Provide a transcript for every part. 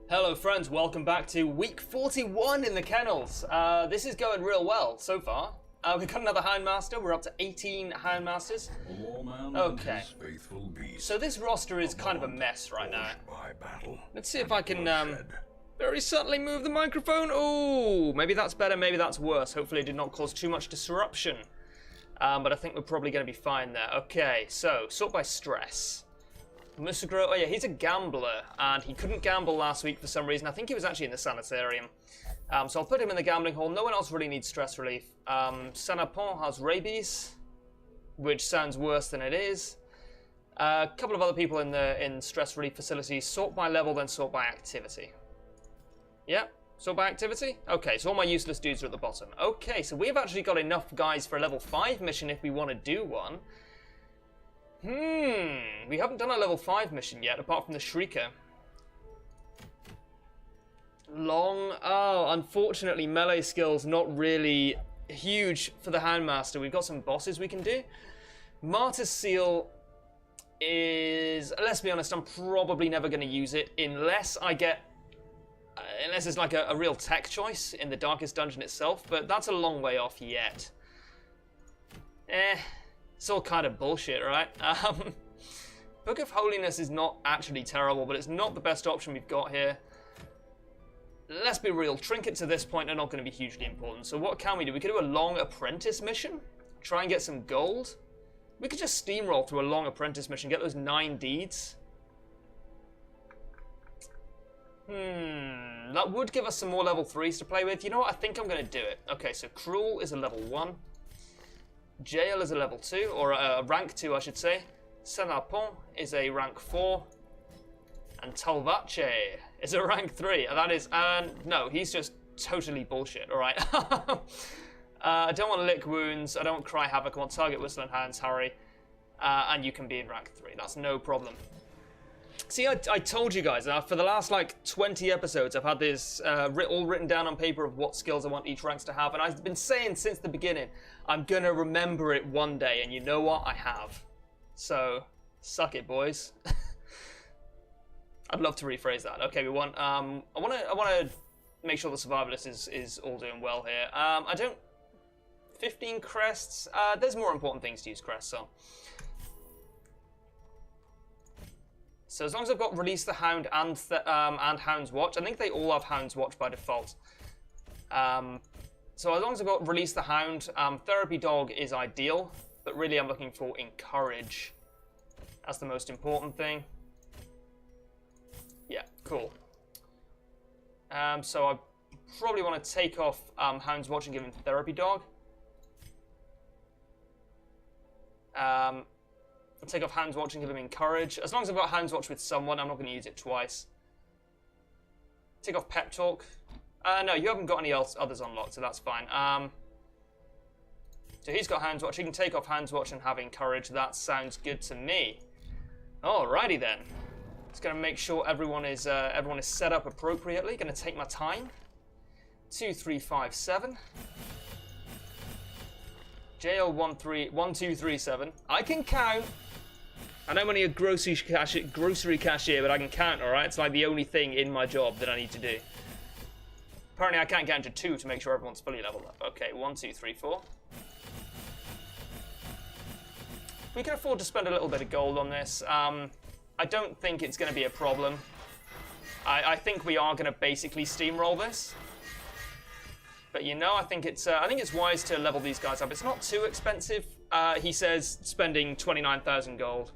Hello friends, welcome back to week 41 in the kennels. This is going real well so far. We've got another Houndmaster, we're up to 18 Houndmasters. Okay, so this roster is kind of a mess right now. Let's see if I can very subtly move the microphone. Oh, maybe that's better, maybe that's worse. Hopefully it did not cause too much disruption. But I think we're probably going to be fine there. Okay, so sort by stress. Musagro, oh yeah, he's a gambler, and he couldn't gamble last week for some reason. I think he was actually in the sanitarium. So I'll put him in the gambling hall. No one else really needs stress relief. Sanapon has rabies, which sounds worse than it is. A couple of other people in stress relief facilities. Sort by level, then sort by activity. Yeah, sort by activity? Okay, so all my useless dudes are at the bottom. Okay, so we've actually got enough guys for a level 5 mission if we want to do one. We haven't done a level 5 mission yet, apart from the Shrieker. Oh, unfortunately, melee skills not really huge for the Houndmaster. We've got some bosses we can do. Martyr's Seal is, let's be honest, I'm probably never going to use it unless I get, unless it's like a real tech choice in the Darkest Dungeon itself, but that's a long way off yet. It's all kind of bullshit, right? Book of Holiness is not actually terrible, but it's not the best option we've got here. Let's be real, trinkets at this point are not going to be hugely important. So what can we do? We could do a long apprentice mission, try and get some gold. We could just steamroll through a long apprentice mission, get those 9 deeds. That would give us some more level 3s to play with. You know what? I think I'm going to do it. Okay, so Cruel is a level 1. Jail is a level 2, or a rank 2, I should say. Senapon is a rank 4. And Talvache is a rank 3. And that is, no, he's just totally bullshit, alright? I don't want Lick Wounds, I don't want Cry Havoc, I want Target Whistling Hands, Harry. And you can be in rank 3, that's no problem. See, I told you guys, for the last, like, 20 episodes, I've had this all written down on paper of what skills I want each ranks to have, and I've been saying since the beginning, I'm gonna remember it one day, and you know what? I have. So, suck it, boys. I'd love to rephrase that. Okay, we want, I wanna make sure the survivalist is all doing well here. 15 crests, there's more important things to use crests on. So as long as I've got Release the Hound and Hound's Watch, I think they all have Hound's Watch by default. So as long as I've got Release the Hound, Therapy Dog is ideal, but really I'm looking for Encourage. That's the most important thing. Yeah, cool. So I probably want to take off Hound's Watch and give him Therapy Dog. I'll take off Hound's Watch and give him Encourage. As long as I've got Hound's Watch with someone, I'm not going to use it twice. Take off Pep Talk. No, you haven't got any others unlocked, so that's fine. So he's got Hound's Watch. He can take off Hound's Watch and have Encourage. That sounds good to me. Alrighty then. Just going to make sure everyone is set up appropriately. Going to take my time. 2, 3, 5, 7. JL 1237. I can count. I know I'm only a grocery cashier, but I can count, alright? It's like the only thing in my job that I need to do. Apparently I can't count to 2 to make sure everyone's fully leveled up. Okay, 1, 2, 3, 4. We can afford to spend a little bit of gold on this. I don't think it's going to be a problem. I think we are going to basically steamroll this. But you know, I think it's wise to level these guys up. It's not too expensive. He says spending 29,000 gold.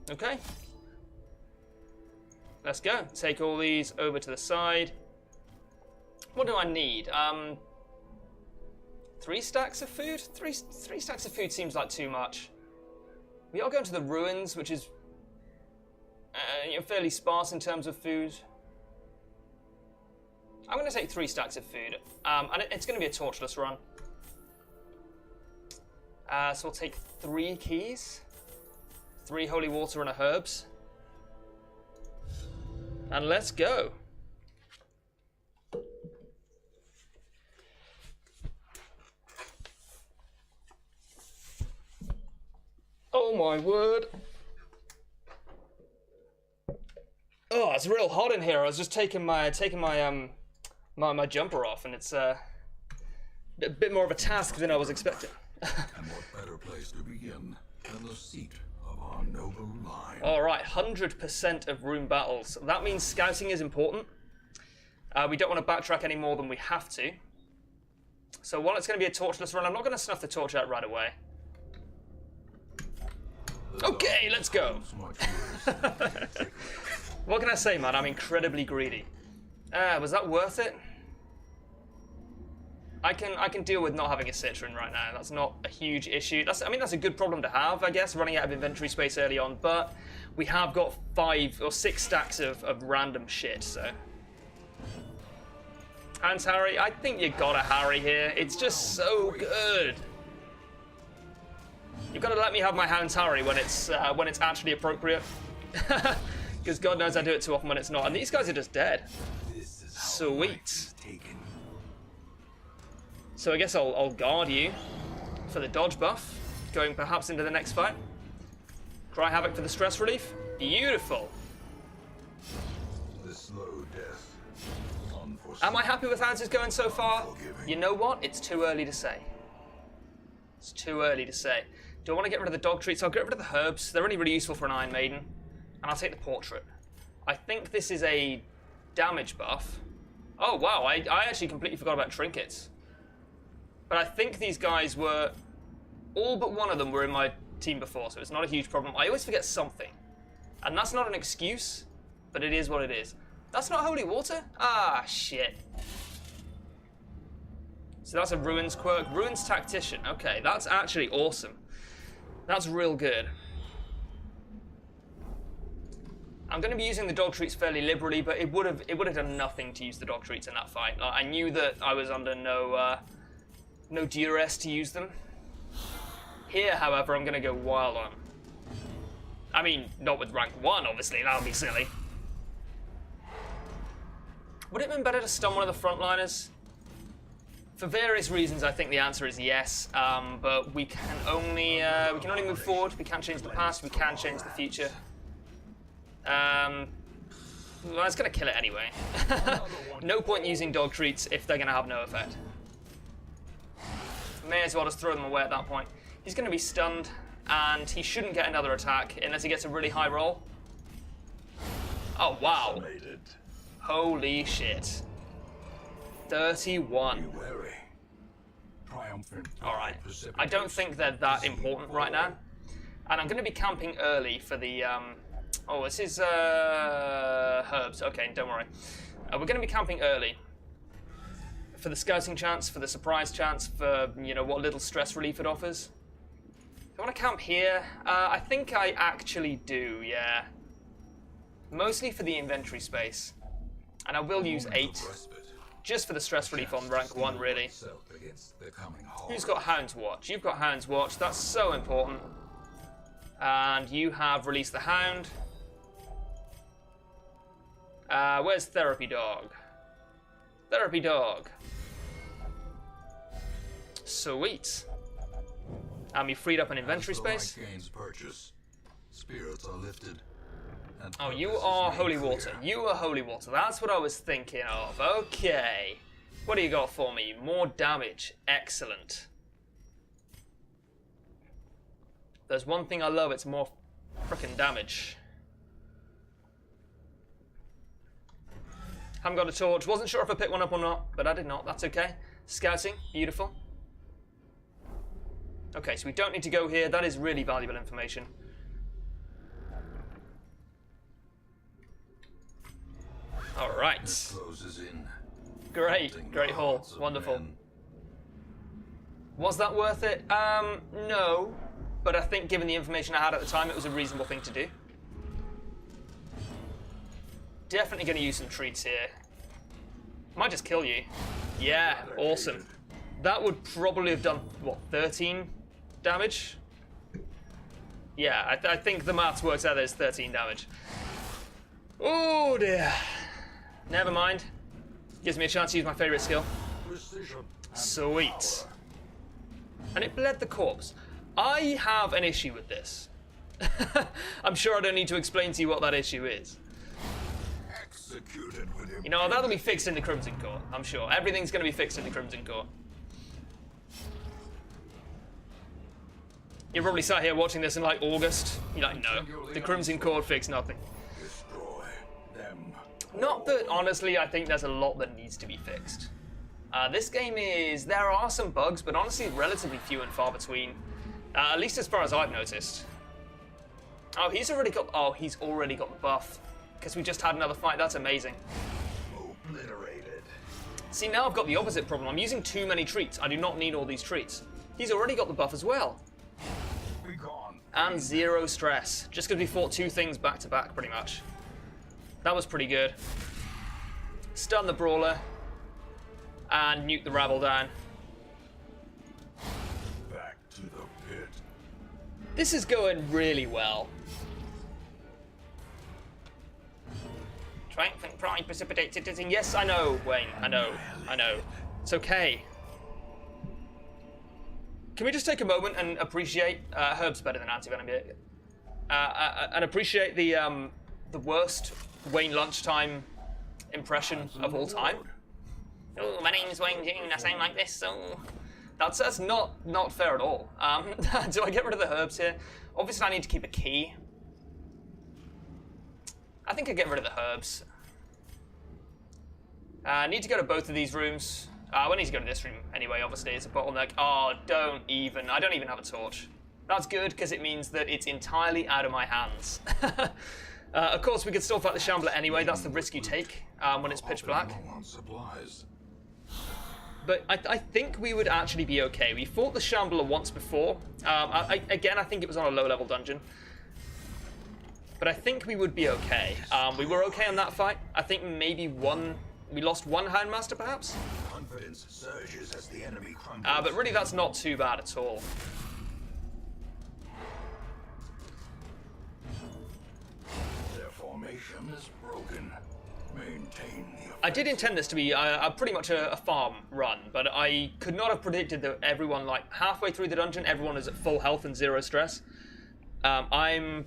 Okay. Let's go. Take all these over to the side. What do I need? 3 stacks of food? Three stacks of food seems like too much. We are going to the ruins, which is fairly sparse in terms of food. I'm going to take 3 stacks of food, and it's going to be a torchless run. So we'll take 3 keys, 3 holy water and a herbs, and let's go. Oh my word. Oh, it's real hot in here. I was just taking my my jumper off, and it's a bit more of a task than I was expecting. And what better place to begin than the seat of our noble line? All right, 100% of room battles. That means scouting is important. We don't want to backtrack any more than we have to. So while it's going to be a torchless run, I'm not going to snuff the torch out right away. Okay, let's go. What can I say, man? I'm incredibly greedy. Was that worth it? I can deal with not having a citron right now. That's not a huge issue. I mean, that's a good problem to have, I guess, running out of inventory space early on. But we have got 5 or 6 stacks of random shit, so. Hounds Harry, I think you got a Harry here. It's just so good. You've got to let me have my Hounds Harry when it's actually appropriate. Because God knows I do it too often when it's not. And these guys are just dead. Sweet. So I guess I'll guard you for the dodge buff, going perhaps into the next fight. Cry Havoc for the stress relief. Beautiful. The slow death. Am I happy with how this is going so far? You know what? It's too early to say. It's too early to say. Do I want to get rid of the dog treats? I'll get rid of the herbs. They're only really useful for an Iron Maiden. And I'll take the portrait. I think this is a damage buff. Oh, wow. I actually completely forgot about trinkets. But I think these guys were... all but one of them were in my team before, so it's not a huge problem. I always forget something. And that's not an excuse, but it is what it is. That's not holy water? Ah, shit. So that's a Ruins quirk. Ruins Tactician. Okay, that's actually awesome. That's real good. I'm going to be using the dog treats fairly liberally, but it would have done nothing to use the dog treats in that fight. I knew that I was under no duress to use them. Here, however, I'm going to go wild on them. I mean, not with rank 1, obviously. That would be silly. Would it have been better to stun one of the frontliners? For various reasons, I think the answer is yes. But we can only move forward. We can't change the past. We can change the future. Well, it's going to kill it anyway. No point using dog treats if they're going to have no effect. May as well just throw them away at that point. He's going to be stunned, and he shouldn't get another attack unless he gets a really high roll. Oh, wow. Holy shit. 31. Alright. I don't think they're that important right now. And I'm going to be camping early for the... oh, this is herbs. Okay, don't worry. We're going to be camping early. For the scouting chance, for the surprise chance, for, you know, what little stress relief it offers. Do I want to camp here? I think I actually do, yeah. Mostly for the inventory space. And I will use 8, just for the stress relief on rank 1, really. Who's got Hound's Watch? You've got Hound's Watch, that's so important. And you have released the Hound. Where's Therapy Dog? Therapy Dog. Sweet. And we freed up an inventory space. Spirits are lifted. Oh, you are Holy Water. You are Holy Water. That's what I was thinking of. Okay. What do you got for me? More damage. Excellent. There's one thing I love, it's more frickin' damage. Haven't got a torch. Wasn't sure if I picked one up or not, but I did not. That's okay. Scouting. Beautiful. Okay, so we don't need to go here. That is really valuable information. All right. Great haul. Wonderful. Was that worth it? No. But I think given the information I had at the time, it was a reasonable thing to do. Definitely going to use some treats here. Might just kill you. Yeah, awesome. That would probably have done, what, 13 damage? Yeah, I think the maths works out as 13 damage. Oh dear. Never mind. Gives me a chance to use my favorite skill. Sweet. And it bled the corpse. I have an issue with this. I'm sure I don't need to explain to you what that issue is. Executed with You know, that'll be fixed in the Crimson Core, I'm sure. Everything's going to be fixed in the Crimson Core. You're probably sat here watching this in like August. You're like, no, the Crimson Core fixed nothing. Destroy them. Not that, honestly, I think there's a lot that needs to be fixed. This game is, there are some bugs, but honestly relatively few and far between. At least as far as I've noticed. Oh, he's already got the buff. Because we just had another fight, that's amazing. Obliterated. See, now I've got the opposite problem. I'm using too many treats. I do not need all these treats. He's already got the buff as well. Be gone. And 0 stress. Just because we fought 2 things back to back, pretty much. That was pretty good. Stun the Brawler. And nuke the Rabble down. Back to the pit. This is going really well. Triumphant pride precipitates citizen. Yes, I know, Wayne. I know. It's okay. Can we just take a moment and appreciate Herb's better than anti-venom here, and appreciate the worst Wayne lunchtime impression of all time? Oh, my name's Wayne June. I sound like this. So that's not fair at all. Do I get rid of the herbs here? Obviously, I need to keep a key. I think I get rid of the herbs. I need to go to both of these rooms. I need to go to this room anyway, obviously, it's a bottleneck. Oh, I don't even have a torch. That's good, because it means that it's entirely out of my hands. Of course, we could still fight the Shambler anyway, that's the risk you take when it's pitch black. But I think we would actually be okay. We fought the Shambler once before. Again, I think it was on a low-level dungeon. But I think we would be okay. We were okay on that fight. I think maybe we lost one Houndmaster, perhaps? Confidence surges as the enemy crumbles. But really, that's not too bad at all. Their formation is broken. Maintain the I did intend this to be pretty much a farm run, but I could not have predicted that everyone, like, halfway through the dungeon, everyone is at full health and 0 stress. I'm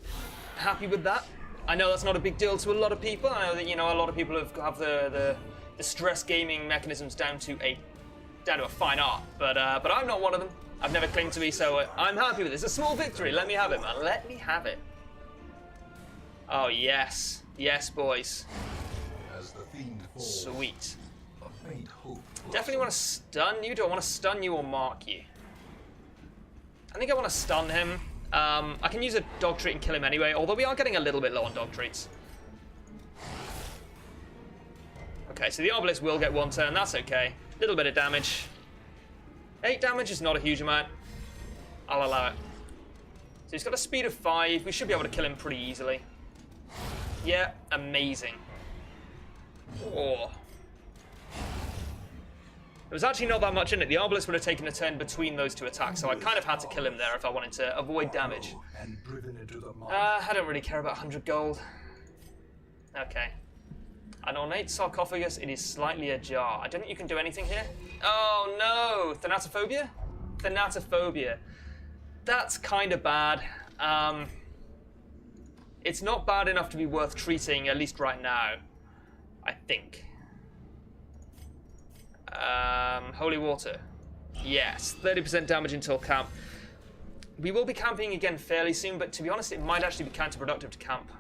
happy with that. I know that's not a big deal to a lot of people. I know that, you know, a lot of people have the stress gaming mechanisms down to a fine art, but I'm not one of them. I've never claimed to be, so I'm happy with this. It's a small victory. Let me have it, man. Let me have it. Oh yes, yes, boys. As the fiend falls, Sweet. a faint hope. Definitely want to stun you. Do I want to stun you or mark you? I think I want to stun him. I can use a dog treat and kill him anyway, although we are getting a little bit low on dog treats. Okay, so the Obelisk will get 1 turn, that's okay. Little bit of damage. 8 damage is not a huge amount. I'll allow it. So he's got a speed of 5. We should be able to kill him pretty easily. Yeah, amazing. Oh. There was actually not that much in it. The Obelisk would have taken a turn between those 2 attacks, so I kind of had to kill him there if I wanted to avoid damage. I don't really care about 100 gold. Okay. An ornate sarcophagus, it is slightly ajar. I don't think you can do anything here. Oh no! Thanatophobia? Thanatophobia. That's kind of bad. It's not bad enough to be worth treating, at least right now. I think. Holy water. Yes, 30% damage until camp. We will be camping again fairly soon, but to be honest, it might actually be counterproductive to camp.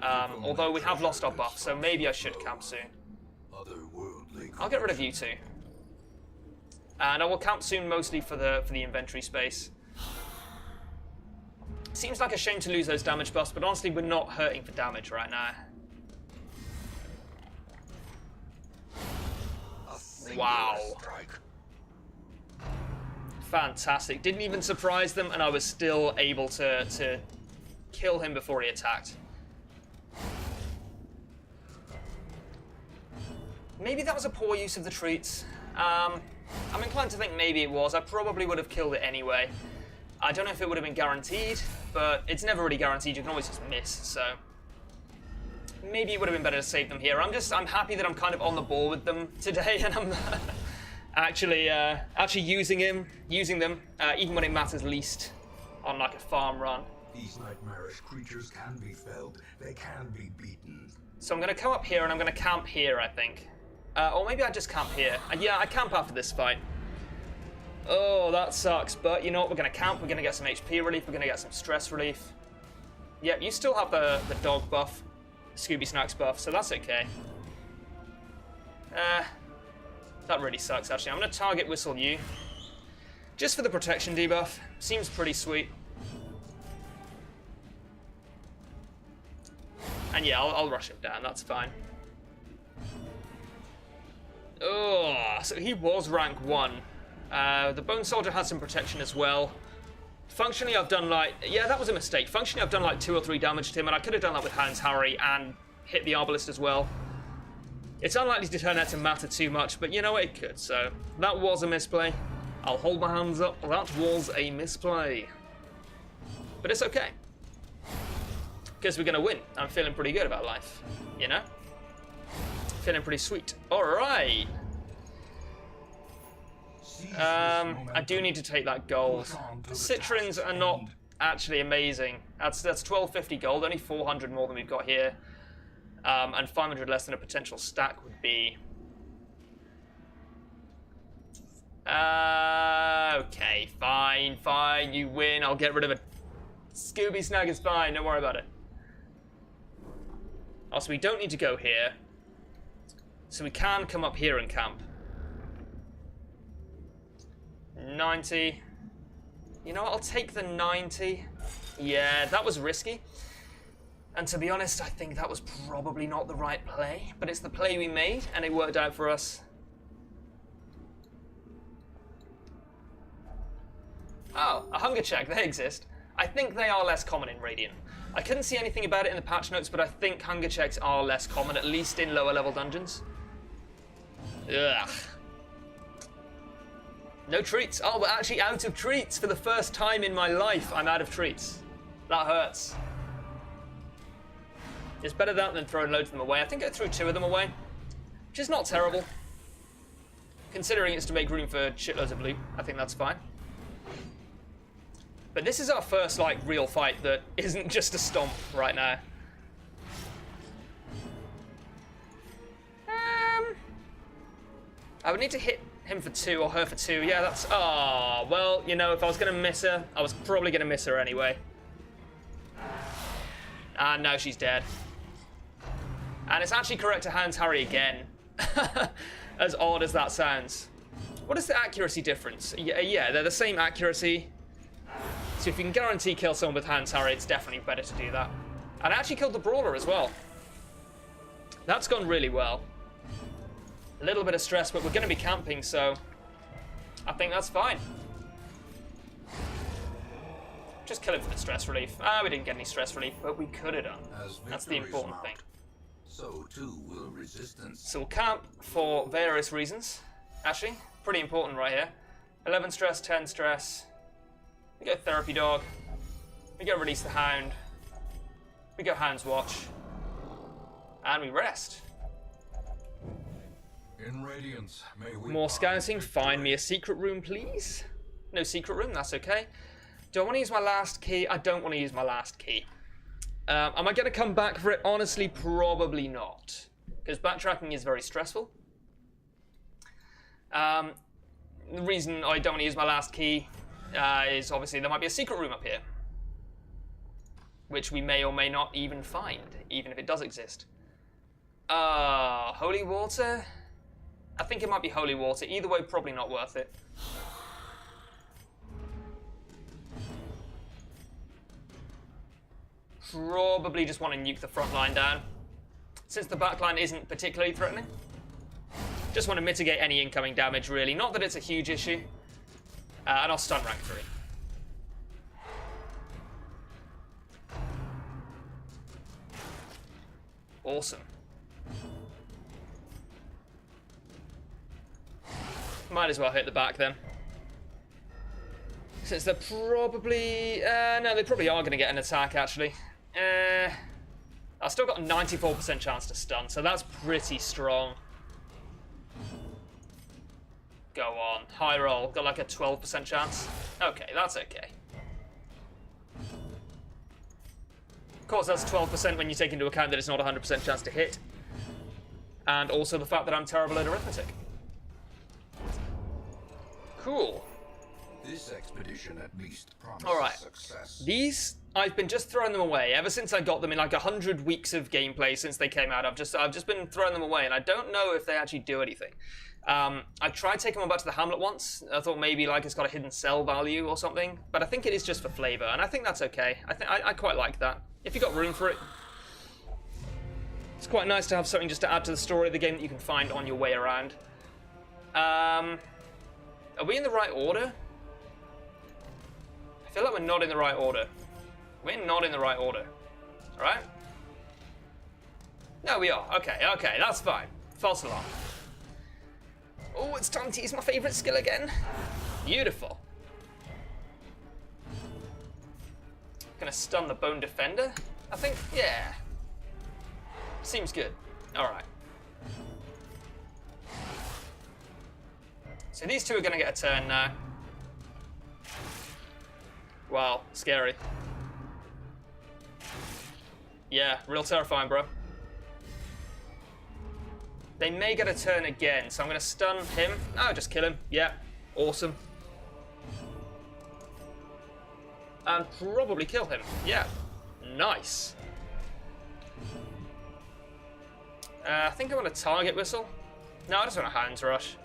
Although we have lost our buff, so maybe I should camp soon. I'll get rid of you 2. And I will camp soon, mostly for the inventory space. Seems like a shame to lose those damage buffs, but honestly, we're not hurting for damage right now. Wow. Fantastic. Didn't even surprise them, and I was still able to kill him before he attacked. Maybe that was a poor use of the treats. I'm inclined to think maybe it was. I probably would have killed it anyway. I don't know if it would have been guaranteed, but it's never really guaranteed. You can always just miss, so maybe it would have been better to save them here. I'm happy that I'm kind of on the ball with them today, and I'm actually using them, even when it matters least, on like a farm run. These nightmarish creatures can be felled. They can be beaten. So I'm going to come up here and I'm going to camp here, I think. Or maybe I just camp here. Yeah, I camp after this fight. Oh, that sucks. But you know what? We're going to camp. We're going to get some HP relief. We're going to get some stress relief. Yep, you still have the dog buff. Scooby Snacks buff, so that's okay. That really sucks, actually. I'm going to target whistle you. Just for the protection debuff. Seems pretty sweet. And yeah, I'll rush him down, that's fine. Oh, so he was rank 1. The Bone Soldier has some protection as well. Functionally, I've done like... Yeah, that was a mistake. Functionally, I've done like 2 or 3 damage to him, and I could have done that with Hound's Harry and hit the Arbalist as well. It's unlikely to turn out to matter too much, but you know what, it could. So that was a misplay. I'll hold my hands up. That was a misplay. But it's okay. Because we're going to win. I'm feeling pretty good about life, you know? Feeling pretty sweet. All right. I do need to take that gold. Citrons are not actually amazing. That's 1250 gold, only 400 more than we've got here. And 500 less than a potential stack would be. Okay, fine, you win. I'll get rid of it. Scooby Snag is fine, don't worry about it. Also, we don't need to go here. So we can come up here and camp. 90. You know what, I'll take the 90. Yeah, that was risky. And to be honest, I think that was probably not the right play. But it's the play we made, and it worked out for us. Oh, a hunger check, they exist. I think they are less common in Radiant. I couldn't see anything about it in the patch notes, but I think hunger checks are less common, at least in lower level dungeons. Ugh. No treats. Oh, we're actually out of treats. For the first time in my life, I'm out of treats. That hurts. It's better that than throwing loads of them away. I think I threw 2 of them away, which is not terrible. Considering it's to make room for shitloads of loot, I think that's fine. But this is our first, like, real fight that isn't just a stomp right now. I would need to hit him for 2 or her for 2. Yeah, that's... Oh, well, you know, if I was going to miss her, I was probably going to miss her anyway. And now she's dead. And it's actually correct to Hound's Harry again. As odd as that sounds. What is the accuracy difference? Yeah, they're the same accuracy. So if you can guarantee kill someone with Hound's Harry, it's definitely better to do that. And I actually killed the Brawler as well. That's gone really well. A little bit of stress, but we're going to be camping, so I think that's fine. Just kill him for the stress relief. We didn't get any stress relief, but we could have done. That's the important thing. So too will resistance. So we'll camp for various reasons. Actually, pretty important right here. 11 stress, 10 stress. We go Therapy Dog. We go Release the Hound. We go Hound's Watch. And we rest. In Radiance, may we More scouting. Find me a secret room, please. No secret room, that's okay. Do I want to use my last key? I don't want to use my last key. Am I going to come back for it? Honestly, probably not. Because backtracking is very stressful. The reason I don't want to use my last key is obviously there might be a secret room up here. Which we may or may not even find, even if it does exist. Holy Water? I think it might be Holy Water. Either way, probably not worth it. Probably just want to nuke the front line down. Since the back line isn't particularly threatening. Just want to mitigate any incoming damage, really. Not that it's a huge issue. And I'll stun rank 3. Awesome. Might as well hit the back then. Since they're probably... no, they probably are going to get an attack, actually. I've still got a 94% chance to stun, so that's pretty strong. Go on. High roll. Got like a 12% chance. Okay, that's okay. course, that's 12% when you take into account that it's not a 100% chance to hit. And also the fact that I'm terrible at arithmetic. Cool. This expedition at least promises Alright. success. These, I've been just throwing them away. Ever since I got them in like 100 weeks of gameplay since they came out, I've just been throwing them away, and I don't know if they actually do anything. I tried taking one back to the Hamlet once. I thought maybe like it's got a hidden sell value or something, but I think it is just for flavor, and I think that's okay. I quite like that. If you got room for it, it's quite nice to have something just to add to the story of the game that you can find on your way around. Are we in the right order? I feel like we're not in the right order. We're not in the right order. Alright? No, we are. Okay, that's fine. False alarm. Oh, it's time to use my favourite skill again. Beautiful. Gonna stun the Bone Defender, I think? Yeah. Seems good. Alright. So these two are gonna get a turn now. Wow, scary. Yeah, real terrifying, bro. They may get a turn again, so I'm going to stun him. Oh, just kill him. Yeah, awesome. And probably kill him. Yeah, nice. I think I want to target whistle. No, I just want a Hound's Rush.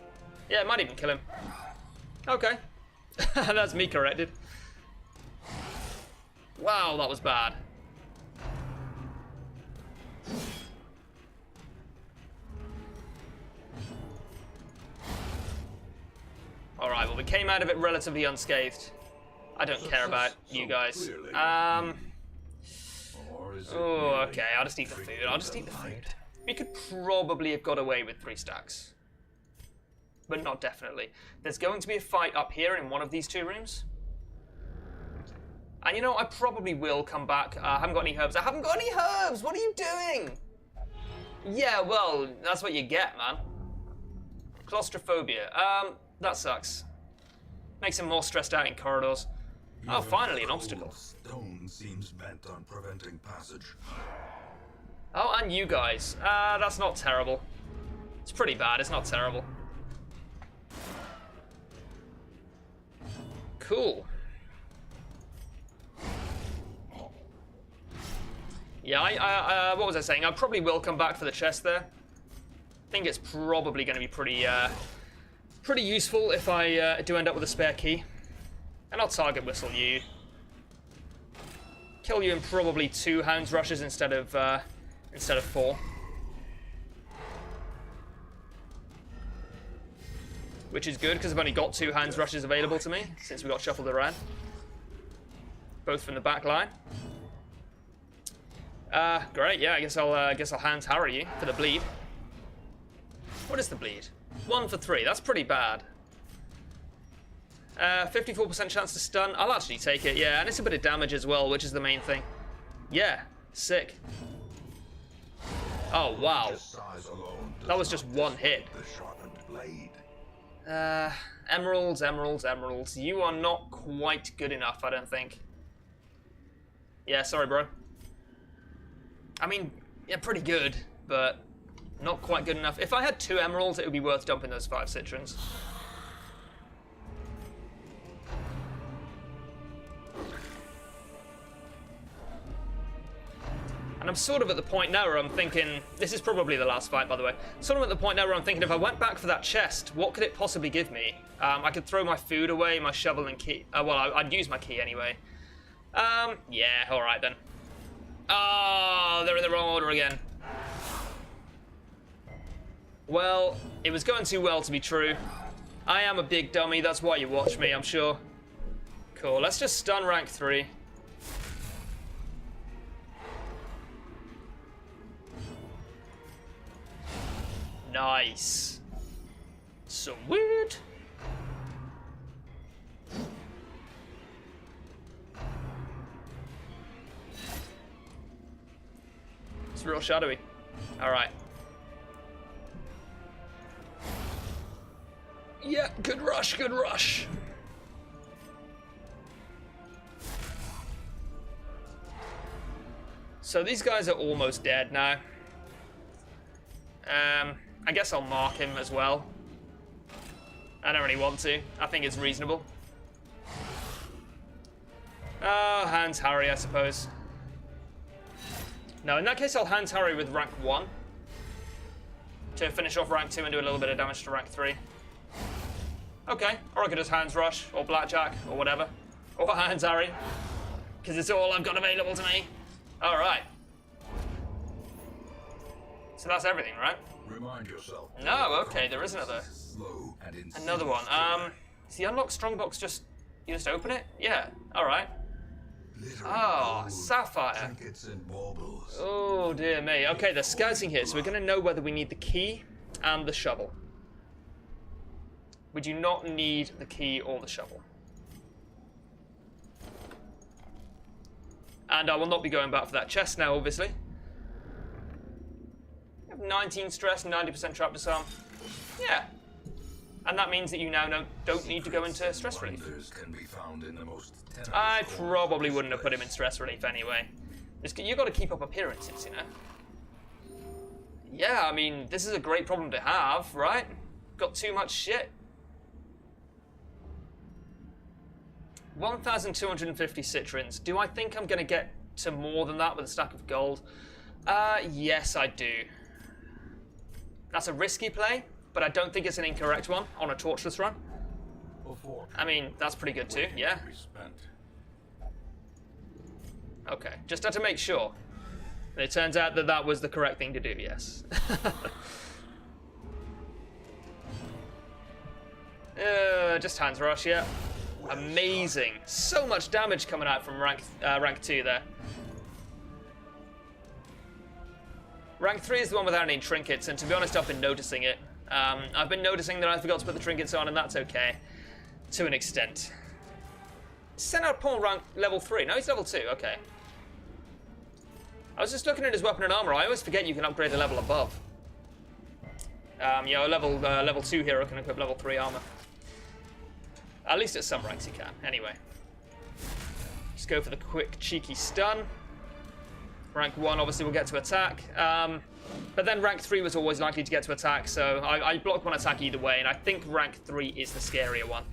Yeah, it might even kill him. Okay. That's me corrected. Wow, that was bad. Alright, well, we came out of it relatively unscathed. I don't care about you guys. Oh, okay, I'll just eat the food. I'll just eat the food. We could probably have got away with 3 stacks. But not definitely. There's going to be a fight up here in one of these 2 rooms. And you know, I probably will come back. I haven't got any herbs. I haven't got any herbs! What are you doing? Yeah, well, that's what you get, man. Claustrophobia. That sucks. Makes him more stressed out in corridors. Oh, finally, an obstacle. Stone seems bent on preventing passage. Oh, and you guys. That's not terrible. It's pretty bad, it's not terrible. Cool. Yeah, what was I saying? I probably will come back for the chest there. I think it's probably going to be pretty useful if I do end up with a spare key. And I'll target whistle you. Kill you in probably 2 Hound's Rushes instead of 4. Which is good, because I've only got 2 Hound's Rushes available to me, since we got shuffled around. Both from the back line. Great, yeah, I guess I'll Hound's Harrow you for the bleed. What is the bleed? 1 for 3, that's pretty bad. 54% chance to stun. I'll actually take it, yeah, and it's a bit of damage as well, which is the main thing. Yeah, sick. Oh, wow. That was just 1 hit. Emeralds, emeralds, emeralds. You are not quite good enough, I don't think. Yeah, sorry, bro. I mean, yeah, pretty good, but not quite good enough. If I had 2 emeralds, it would be worth dumping those 5 citrons. And I'm sort of at the point now where I'm thinking, this is probably the last fight, by the way. Sort of at the point now where I'm thinking, if I went back for that chest, what could it possibly give me? I could throw my food away, my shovel and key. Well, I'd use my key anyway. Yeah, all right then. Oh, they're in the wrong order again. Well, it was going too well to be true. I am a big dummy, that's why you watch me, I'm sure. Cool, let's just stun rank 3. Nice. Sweet. It's real shadowy. All right. Yeah, good rush, good rush. So these guys are almost dead now. I guess I'll mark him as well. I don't really want to. I think it's reasonable. Oh, Hounds Harry, I suppose. No, in that case, I'll Hounds Harry with rank 1 to finish off rank 2 and do a little bit of damage to rank 3. Okay, or I could just Hounds Rush, or Blackjack, or whatever. Or Hounds Harry, because it's all I've got available to me. Alright. So that's everything, right? Remind yourself. No, okay, there is another. Another one. Is the unlock strongbox just... You just open it? Yeah, alright. Oh, Sapphire. Trinkets and baubles. Oh, dear me. Okay, they're scouting here, so we're going to know whether we need the key and the shovel. We do not need the key or the shovel. And I will not be going back for that chest now, obviously. You have 19 stress, 90% trap disarm. Yeah. And that means that you now don't need to go into stress relief. Can be found in the most I probably wouldn't have put him in stress relief anyway. You've got to keep up appearances, you know? Yeah, I mean, this is a great problem to have, right? Got too much shit. 1,250 citrins. Do I think I'm going to get to more than that with a stack of gold? Yes, I do. That's a risky play, but I don't think it's an incorrect one on a torturous run. I mean, that's pretty good too, yeah. Okay, just had to make sure. And it turns out that that was the correct thing to do, yes. Just Hands Rush, yeah. Amazing. So much damage coming out from rank 2 there. Rank 3 is the one without any trinkets, and to be honest, I've been noticing it. I've been noticing that I forgot to put the trinkets on, and that's okay. To an extent. Sent out Paul rank level 3. No, he's level 2, okay. I was just looking at his weapon and armor. I always forget you can upgrade a level above. Yeah, level 2 hero can equip level 3 armor. At least at some ranks you can. Anyway. Just go for the quick, cheeky stun. Rank 1 obviously will get to attack. But then rank 3 was always likely to get to attack, so I block one attack either way, and I think rank 3 is the scarier one.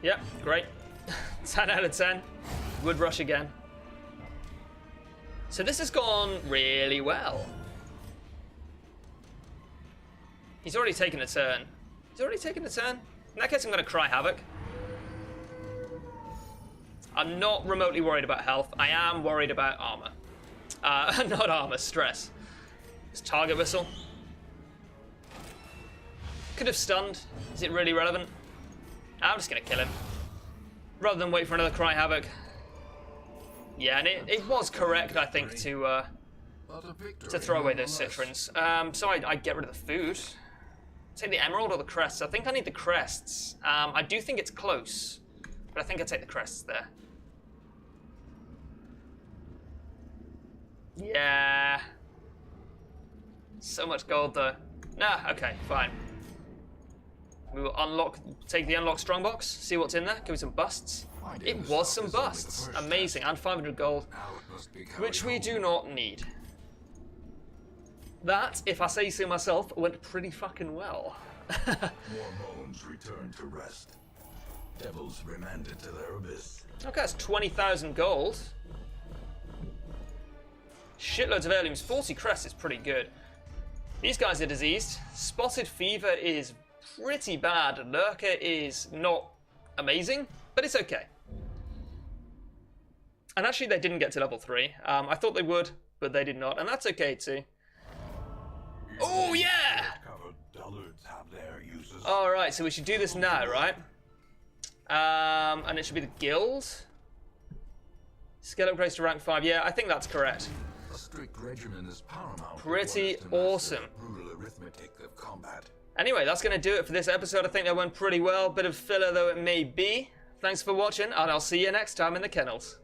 Yep, great. 10 out of 10. Would rush again. So this has gone really well. He's already taken a turn. He's already taken a turn? In that case, I'm going to cry Havoc. I'm not remotely worried about health. I am worried about armor. Not armor, stress. It's target whistle. Could have stunned. Is it really relevant? I'm just going to kill him. Rather than wait for another cry Havoc. Yeah, and it was correct, I think, to throw away those citrins. So I get rid of the food. Take the emerald or the crests? I think I need the crests. I do think it's close, but I think I take the crests there. Yeah. So much gold though. Nah, okay, fine. We will take the unlock strongbox, see what's in there, give me some busts. It was some busts. Amazing, and 500 gold, which we do not need. That, if I say so myself, went pretty fucking well. More bones returned to rest. Devils remanded to their abyss. Okay, that's 20,000 gold. Shitloads of heirlooms. 40 crests is pretty good. These guys are diseased. Spotted fever is pretty bad. Lurker is not amazing, but it's okay. And actually, they didn't get to level 3. I thought they would, but they did not, and that's okay too. Oh yeah! All right, so we should do this now, right? And it should be the guild. Skill upgrades to rank 5. Yeah, I think that's correct. A strict regimen is paramount. Pretty awesome. Brutal arithmetic of combat. Anyway, that's going to do it for this episode. I think that went pretty well. Bit of filler though it may be. Thanks for watching, and I'll see you next time in the kennels.